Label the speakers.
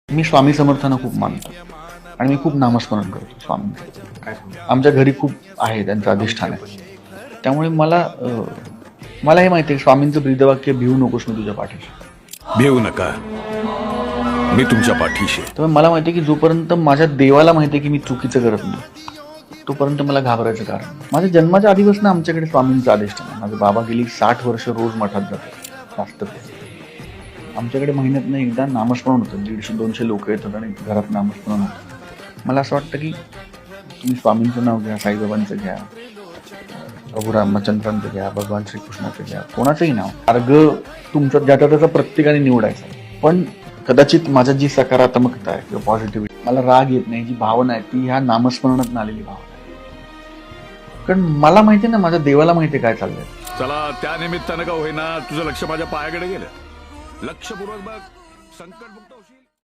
Speaker 1: मी स्वामी समर्थांना खूप मानतो आणि मी खूप नामस्मरण करतो स्वामींचं. आमच्या घरी खूप आहे त्यांचं अधिष्ठान आहे. त्यामुळे मला हे माहिती आहे स्वामींचं ब्रीदवाक्य भिवू नकोस मी तुझ्या पाठीशी.
Speaker 2: भिवू नका, मी तुमच्या पाठीशी.
Speaker 1: त्यामुळे मला माहिती आहे की जोपर्यंत माझ्या देवाला माहिती आहे की मी चुकीचं करत नाही तोपर्यंत मला घाबरायचं कारण नाही. माझ्या जन्माच्या आधीपासून आमच्याकडे स्वामींचं अधिष्ठान आहे. माझे बाबा गेली 60 वर्ष रोज मठात जातात शास्त्रज्ञ. आमच्याकडे महिन्यातनं एकदा नामस्मरण होतं. 150-200 लोक येतात आणि घरात नामस्मरण होतं. मला असं वाटतं की तुम्ही स्वामींचं नाव घ्या, साईबाबांचं घ्या, प्रभू रामचंद्रांचं घ्या, भगवान श्रीकृष्णाचं घ्या, कोणाचंही नाव. मार्ग तुमचा ज्याचा त्याचा प्रत्येकाने निवडायचा. पण कदाचित माझ्या जी सकारात्मकता आहे किंवा पॉझिटिव्हिटी, मला राग येत नाही, जी भावना आहे ती ह्या नामस्मरणात आलेली भावना आहे. कारण मला माहिती आहे ना, माझ्या देवाला माहिती आहे काय चाललंय.
Speaker 2: चला, त्या निमित्तानं का होईना तुझं लक्ष माझ्या पायाकडे गेलं. लक्षपूर्वक बघ. संकट